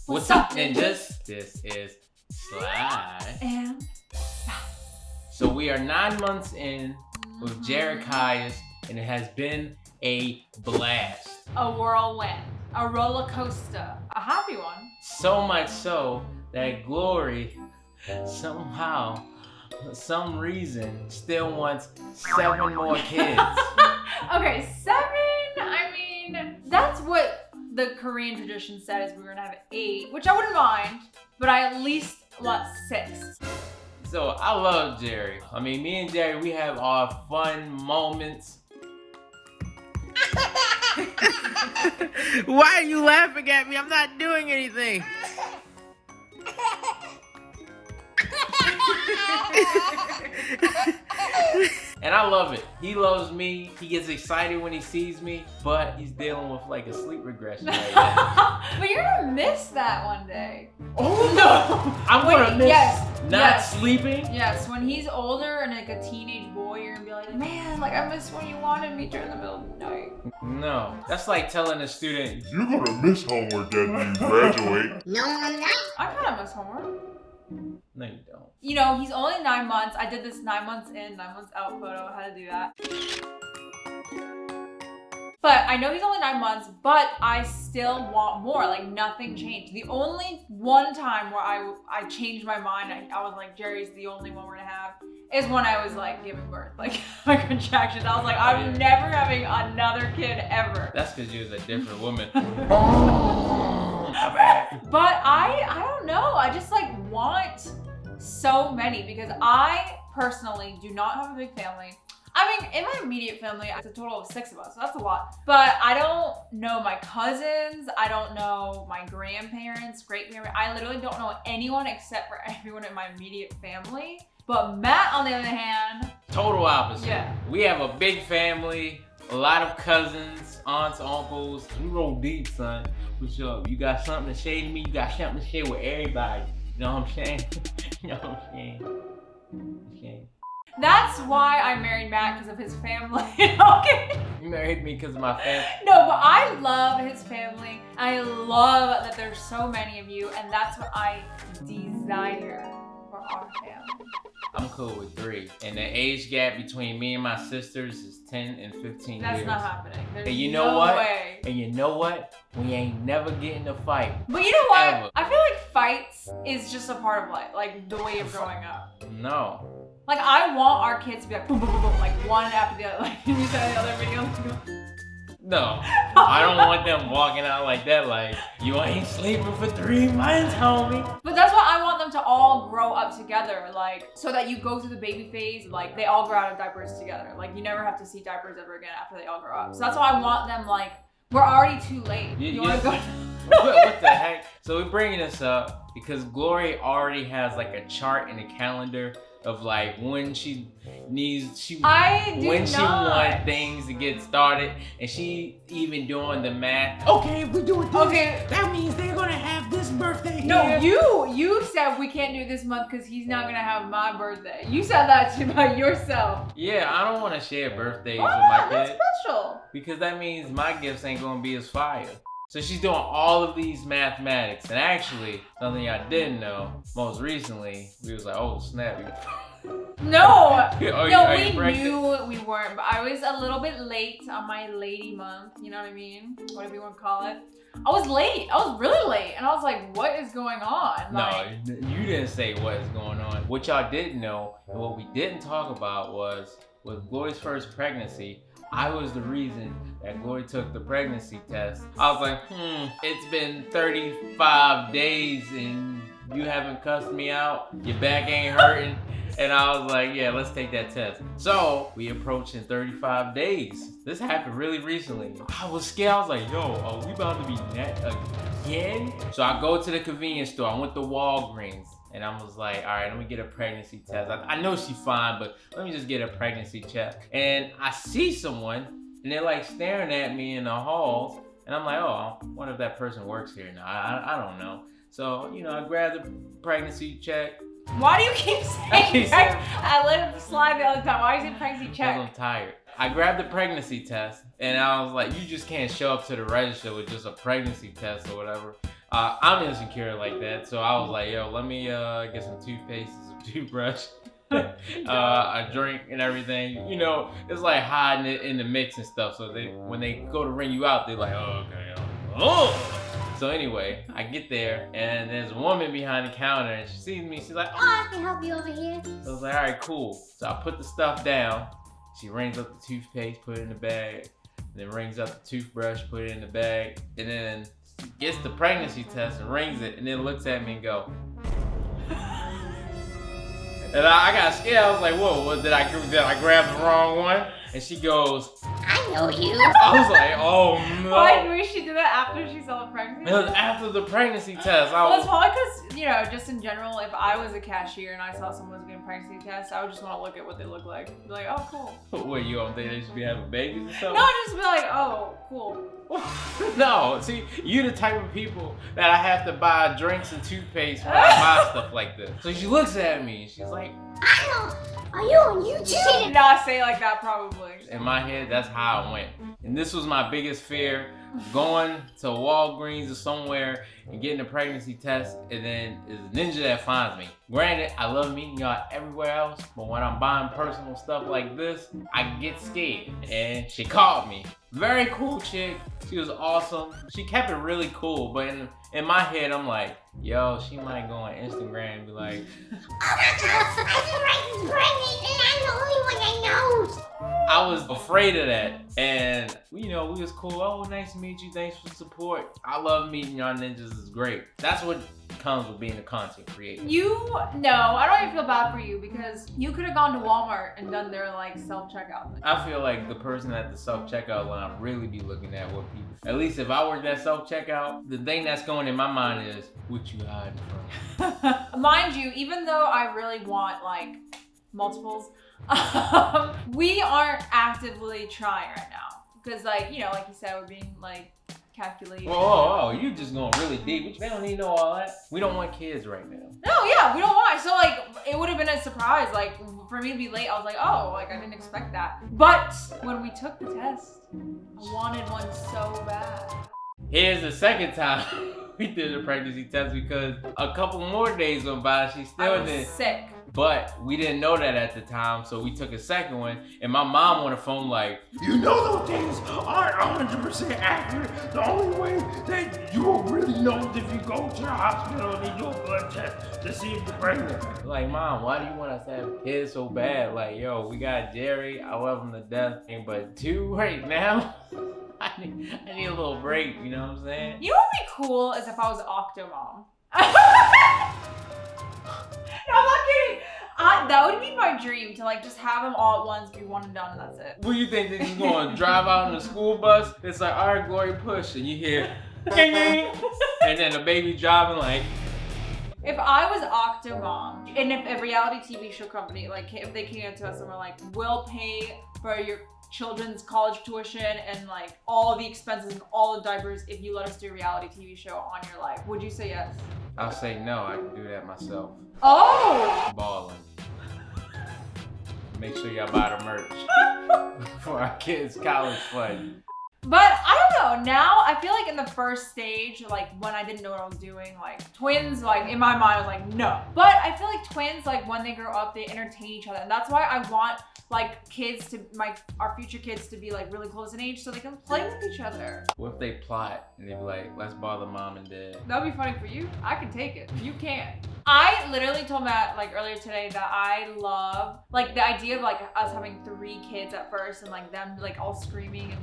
What's up, ninjas? This is Slide. And So we are 9 months in with Jared Caius, and it has been a blast. a whirlwind, a roller coaster, a happy one. So much so that Glory somehow, for some reason, still wants 7 more kids. Okay, 7. I mean, that's what the Korean tradition said is we were gonna have 8, which I wouldn't mind, but I at least want 6. So I love Jerry. I mean, me and Jerry, we have our fun moments. Why are you laughing at me? I'm not doing anything. And I love it. He loves me. He gets excited when he sees me, but he's dealing with like a sleep regression right now. But you're gonna miss that one day. Oh no! I'm gonna miss not sleeping. Yes, when he's older and like a teenage boy, you're gonna be like, man, like I miss when you wanted me during the middle of the night. No, that's like telling a student, You're gonna miss homework after you graduate. No, I'm not. I kind of miss homework. no, you don't. You know, he's only 9 months. I did this 9 months in, 9 months out photo. How to do that. But I know he's only 9 months, but I still want more. Like nothing changed. The only one time where I changed my mind, I was like, Jerry's the only one we're gonna have, is when I was like giving birth, like my contractions. I was like, I'm never having another kid ever. That's because you was a different woman. But I don't know. I just like want so many because I personally do not have a big family. I mean, in my immediate family, it's a total of 6 of us, so that's a lot. But I don't know my cousins. I don't know my grandparents, great-grandparents. I literally don't know anyone except for everyone in my immediate family. But Matt, on the other hand, Total opposite. Yeah. We have a big family, a lot of cousins, aunts, uncles. We roll deep, son. What's up? You got something to share to me? You got something to share with everybody. You know what I'm saying? You know what I'm saying? that's why I married Matt, because of his family. Okay. You married me because of my family. No, but I love his family. I love that there's so many of you, and that's what I desire for our family. I'm cool with 3. And the age gap between me and my sisters is 10 and 15 That's years. not happening. There's And you know no what? way. And you know what? We ain't never getting to fight. But you know what? Ever. I feel like fights is just a part of life, like the way of growing up. No. Like I want our kids to be like boom, boom, boom, boom, like one after the other. Like you said in the other video. No. I don't want them walking out like that like, you ain't sleeping for 3 months, homie. But that's why I want them to all grow up together, like so that you go through the baby phase, like they all grow out of diapers together. Like you never have to see diapers ever again after they all grow up. So that's why I want them like, we're already too late. You want to go? what the heck? So we're bringing this up because Glory already has like a chart and a calendar of like when she needs, when she wants things to get started, and she even doing the math. Okay, if we do it this, that means they're gonna have this birthday. No, here. you said we can't do this month because he's not gonna have my birthday. You said that by yourself. Yeah, I don't want to share birthdays Why with not? my That's kids special. because that means my gifts ain't gonna be as fire. So she's doing all of these mathematics, and actually, something I didn't know, most recently, we was like, oh snap. No, We knew we weren't, but I was a little bit late on my lady month, you know what I mean? Whatever you want to call it. I was late, I was really late, and I was like, what is going on? Like, No, you didn't say what is going on. What y'all didn't know, and what we didn't talk about was, with Glory's first pregnancy, I was the reason that Glory took the pregnancy test. I was like, it's been 35 days and you haven't cussed me out, your back ain't hurting. And I was like, yeah, let's take that test. So we approached in 35 days. This happened really recently. I was scared. I was like, yo, are we about to be net again? So I go to the convenience store. I went to Walgreens. And I was like, all right, let me get a pregnancy test. I know she's fine, but let me just get a pregnancy check. And I see someone, and they're like staring at me in the halls. And I'm like, oh, I wonder if that person works here now. I don't know. So, you know, I grabbed the pregnancy check. why do you keep saying I let him slide the other time. Why is it pregnancy check? Because I'm tired. I grabbed the pregnancy test, and I was like, you just can't show up to the register with just a pregnancy test or whatever. I'm insecure like that, so I was like, yo, let me get some toothpaste, some toothbrush, a drink and everything. You know, it's like hiding it in the mix and stuff. So when they go to ring you out, they're like, oh, okay. Oh. So anyway, I get there and there's a woman behind the counter and she sees me. She's like, Oh, I can help you over here. So I was like, all right, cool. So I put the stuff down. She rings up the toothpaste, put it in the bag. Then rings up the toothbrush, put it in the bag. And then gets the pregnancy test and rings it. And then looks at me and go. And I got scared. I was like, whoa, did I grab the wrong one? And she goes, I know you. I was like, oh no. Why did she do that after she saw the pregnancy? It was after the pregnancy test. Well, it's probably because, you know, just in general, if I was a cashier and I saw someone was getting a pregnancy test, I would just want to look at what they look like. Be like, oh, cool. What, you don't think they should be having babies or something? No, just be like, oh, cool. No, see, you the type of people that I have to buy drinks and toothpaste when I buy stuff like this. So she looks at me and she's like, I know. Are you on YouTube? She did not say it like that, probably. in my head, that's how it went. And this was my biggest fear, going to Walgreens or somewhere and getting a pregnancy test, and then it's a ninja that finds me. Granted, I love meeting y'all everywhere else, but when I'm buying personal stuff like this, I get scared. And she called me. Very cool chick. She was awesome. She kept it really cool, but in my head, I'm like, yo, she might go on Instagram and be like, Oh my God, Spider-Man is pregnant and I'm the only one that knows. I was afraid of that. And, you know, we was cool. Oh, nice to meet you. Thanks for the support. I love meeting y'all ninjas. It's great. That's what comes with being a content creator. I don't even feel bad for you because you could have gone to Walmart and done their like self-checkout thing. I feel like the person at the self-checkout line really be looking at what people, at least if I worked at self-checkout, the thing that's going in my mind is, what you hiding from? Mind you, even though I really want like multiples, we aren't actively trying right now. Because like, you know, like you said, we're being like calculated. Whoa, you just going really deep. They don't need to know all that. We don't want kids right now. No, yeah, we don't want. So like, it would have been a surprise. Like for me to be late, I was like, oh, like I didn't expect that. But when we took the test, I wanted one so bad. Here's the second time we did a pregnancy test because a couple more days went by. She I still was didn't. sick. But we didn't know that at the time, so we took a second one. And my mom on the phone like, You know those things aren't 100% accurate. The only way that you will really know is if you go to the hospital and do a blood test to see if you're pregnant. like, Mom, why do you want us to have kids so bad? Like, yo, we got Jerry. I love him to death. But 2 right now, I need a little break. You know what I'm saying? You know what would be cool is if I was Octomom. No, I'm not kidding. That would be my dream to like just have them all at once, be one and done, and that's it. What do you think they're just going to drive out in the school bus? It's like, all right, Glory, push. And you hear, ding, ding. And then the baby driving like, If I was Octomom, and if a reality TV show company, like if they came to us and were like, we'll pay for your children's college tuition and like all the expenses and all the diapers if you let us do a reality TV show on your life, would you say yes? I'll say no, I can do that myself. Oh! Balling. Make sure y'all buy the merch for our kids' college fund. But I don't know, now I feel like in the first stage, like when I didn't know what I was doing, like twins, like in my mind I was like, no. But I feel like twins, like when they grow up, they entertain each other. And that's why I want like kids to, our future kids to be like really close in age so they can play with each other. What if they plot and they be like, let's bother mom and dad? That would be funny for you. I can take it. You can't. I literally told Matt like earlier today that I love like the idea of like us having 3 kids at first and like them like all screaming and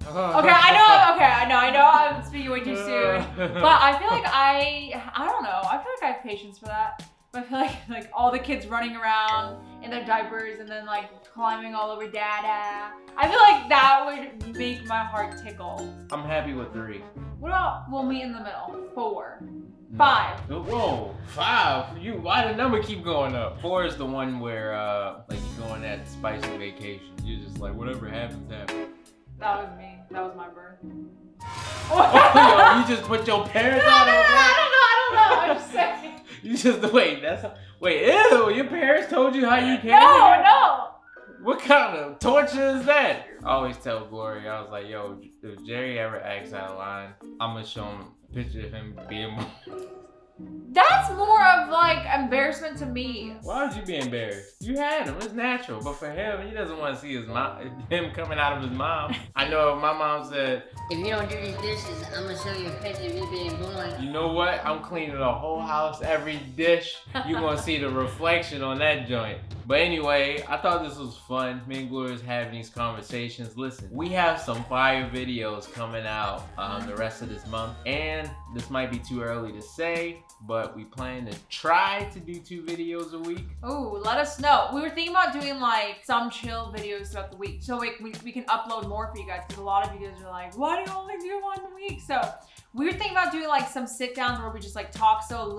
okay, I know I'm speaking way too soon. But I feel like I don't know. I feel like I have patience for that. But I feel like all the kids running around in their diapers and then like climbing all over Dada. I feel like that would make my heart tickle. I'm happy with 3. What about we'll meet in the middle? 4. 5. Whoa, 5? Why the number keep going up? 4 is the one where like you go on that spicy vacation. You're just like, whatever happens, happens. That was me. That was my birth. Yo, you just put your parents No, out I on that? don't know. I'm just saying. You just wait. Ew! Your parents told you how you came. No. What kind of torture is that? I always tell Glory, I was like, yo, if Jerry ever asks out of line, I'm gonna show him Picture of him being. That's more of like embarrassment to me. Why would you be embarrassed? You had him. It's natural. But for him, he doesn't want to see his mom, him coming out of his mom. I know my mom said, If you don't do these dishes, I'm gonna show you a picture of you being born. you know what? I'm cleaning the whole house, every dish. You're gonna see the reflection on that joint. But anyway, I thought this was fun. Me and Gloria was having these conversations. Listen, we have some fire videos coming out the rest of this month. And this might be too early to say, but we plan to try to do 2 videos a week. Ooh, let us know. We were thinking about doing like some chill videos throughout the week. So we can upload more for you guys because a lot of you guys are like, why do you only do one a week? So we were thinking about doing like some sit downs where we just like talk. So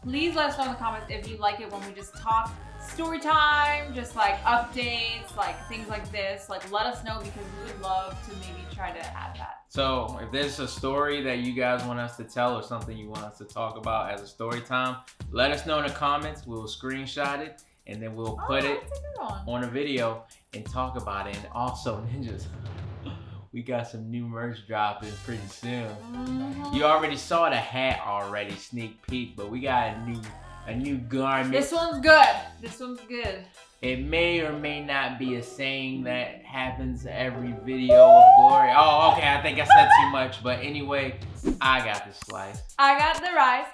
please let us know in the comments if you like it when we just talk. Story time, just like updates, like things like this. Like let us know because we would love to maybe try to add that. So if there's a story that you guys want us to tell or something you want us to talk about as a story time, let us know in the comments. We'll screenshot it and then we'll put it That's a good one. on a video and talk about it. And also, ninjas, we got some new merch dropping pretty soon. You already saw the hat already, sneak peek, but we got a new garment. This one's good. This one's good. It may or may not be a saying that happens every video of Glory. Oh, okay, I think I said too much. But anyway, I got the slice. I got the rice.